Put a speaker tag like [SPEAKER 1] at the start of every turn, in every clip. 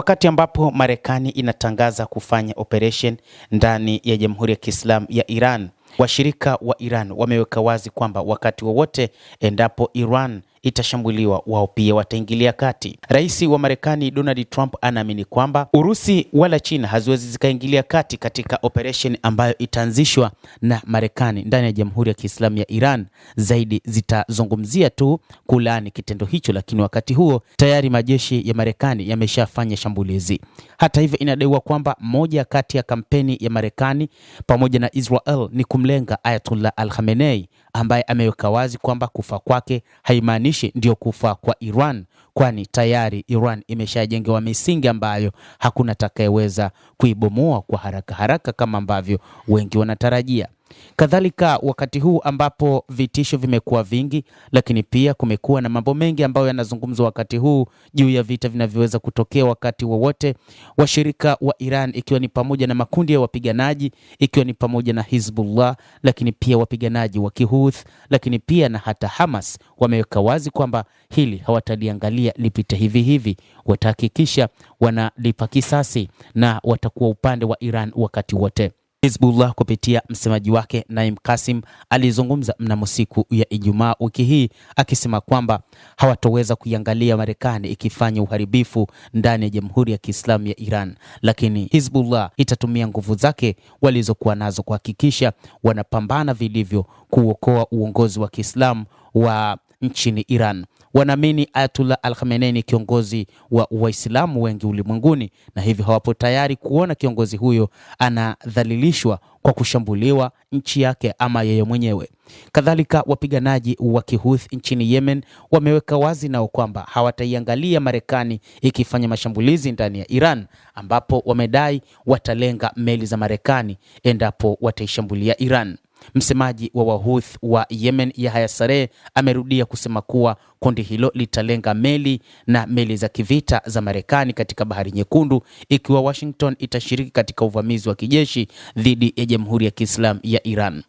[SPEAKER 1] Wakati ambapo Marekani inatangaza kufanya operation ndani ya Jamhuri ya Kiislamu ya Iran, washirika wa Iran wameweka wazi kwamba wakati wowote endapo Iran itashambuliwa, wao pia wataingilia kati. Rais wa Marekani Donald Trump anaamini kwamba Urusi wala China haziwezi zikaingilia kati katika operation ambayo itaanzishwa na Marekani ndani ya Jamhuri ya Kiislamu ya Iran. Zaidi zitazungumzia tu kulaani kitendo hicho, lakini wakati huo tayari majeshi ya Marekani yameshafanya shambulizi. Hata hivyo, inadaiwa kwamba moja kati ya kampeni ya Marekani pamoja na Israel ni kumlenga Ayatollah Al-Khamenei, ambaye ameweka wazi kwamba kufa kwake haimaanishi ndio kufa kwa Iran, kwani tayari Iran imeshajengewa misingi ambayo hakuna atakayeweza kuibomoa kwa haraka haraka kama ambavyo wengi wanatarajia. Kadhalika, wakati huu ambapo vitisho vimekuwa vingi, lakini pia kumekuwa na mambo mengi ambayo yanazungumzwa wakati huu juu ya vita vinavyoweza kutokea wakati wowote, washirika wa Iran ikiwa ni pamoja na makundi ya wapiganaji, ikiwa ni pamoja na Hizbullah, lakini pia wapiganaji wa Kihuth, lakini pia na hata Hamas, wameweka wazi kwamba hili hawataliangalia lipite hivi hivi, watahakikisha wanalipa kisasi na watakuwa upande wa Iran wakati wote. Hizbullah kupitia msemaji wake Naim Qasim alizungumza mnamo siku ya Ijumaa wiki hii akisema kwamba hawatoweza kuiangalia Marekani ikifanya uharibifu ndani ya Jamhuri ya Kiislamu ya Iran, lakini Hizbullah itatumia nguvu zake walizokuwa nazo kuhakikisha wanapambana vilivyo kuokoa uongozi wa Kiislamu wa nchini Iran. Wanaamini Ayatollah Al-Khamenei ni kiongozi wa Waislamu wengi ulimwenguni, na hivyo hawapo tayari kuona kiongozi huyo anadhalilishwa kwa kushambuliwa nchi yake ama yeye mwenyewe. Kadhalika, wapiganaji wa Kihuth nchini Yemen wameweka wazi nao kwamba hawataiangalia Marekani ikifanya mashambulizi ndani ya Iran, ambapo wamedai watalenga meli za Marekani endapo wataishambulia Iran. Msemaji wa Wahuth wa Yemen Yahya Saree amerudia kusema kuwa kundi hilo litalenga meli na meli za kivita za Marekani katika Bahari Nyekundu ikiwa Washington itashiriki katika uvamizi wa kijeshi dhidi ya Jamhuri ya Kiislamu ya Iran.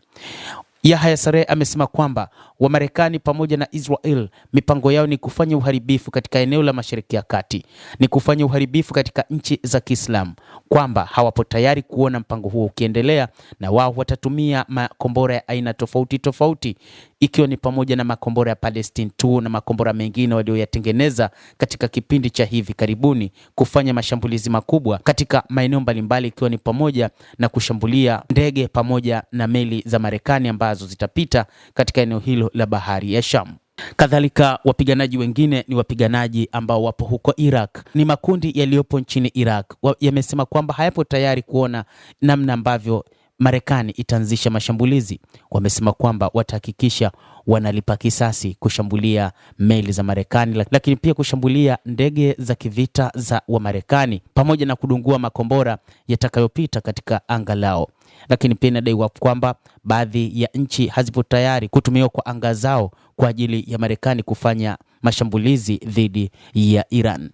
[SPEAKER 1] Yahya Saree amesema kwamba Wamarekani pamoja na Israel mipango yao ni kufanya uharibifu katika eneo la Mashariki ya Kati, ni kufanya uharibifu katika nchi za Kiislamu, kwamba hawapo tayari kuona mpango huo ukiendelea, na wao watatumia makombora ya aina tofauti tofauti, ikiwa ni pamoja na makombora ya Palestine 2 na makombora mengine walioyatengeneza katika kipindi cha hivi karibuni, kufanya mashambulizi makubwa katika maeneo mbalimbali, ikiwa ni pamoja na kushambulia ndege pamoja na meli za Marekani ambazo zitapita katika eneo hilo la Bahari ya Sham. Kadhalika, wapiganaji wengine ni wapiganaji ambao wapo huko Iraq. Ni makundi yaliyopo nchini Iraq yamesema kwamba hayapo tayari kuona namna ambavyo Marekani itaanzisha mashambulizi. Wamesema kwamba watahakikisha wanalipa kisasi kushambulia meli za Marekani, lakini pia kushambulia ndege za kivita za wa Marekani pamoja na kudungua makombora yatakayopita katika anga lao. Lakini pia inadaiwa kwamba baadhi ya nchi hazipo tayari kutumiwa kwa anga zao kwa ajili ya Marekani kufanya mashambulizi dhidi ya Iran.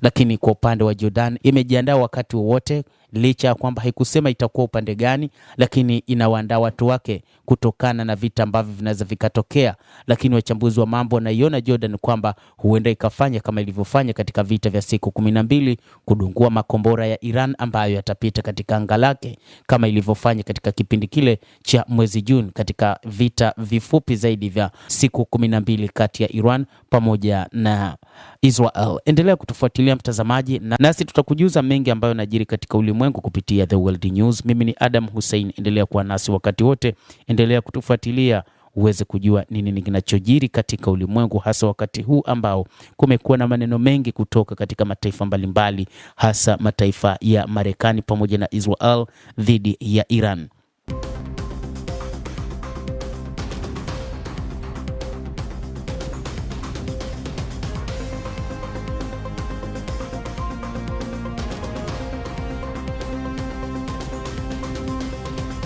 [SPEAKER 1] Lakini kwa upande wa Jordan imejiandaa wakati wowote, licha ya kwamba haikusema itakuwa upande gani, lakini inawaandaa watu wake kutokana na vita ambavyo vinaweza vikatokea. Lakini wachambuzi wa mambo wanaiona Jordan kwamba huenda ikafanya kama ilivyofanya katika vita vya siku 12, kudungua makombora ya Iran ambayo yatapita katika anga lake kama ilivyofanya katika kipindi kile cha mwezi Juni katika vita vifupi zaidi vya siku 12 kati ya Iran pamoja na Israel. Endelea kutufuatilia mtazamaji, nasi tutakujuza mengi ambayo yanajiri katika ulimwengu kupitia The World News. Mimi ni Adam Hussein, endelea kuwa nasi wakati wote, endelea kutufuatilia uweze kujua nini kinachojiri katika ulimwengu, hasa wakati huu ambao kumekuwa na maneno mengi kutoka katika mataifa mbalimbali, hasa mataifa ya Marekani pamoja na Israel dhidi ya Iran.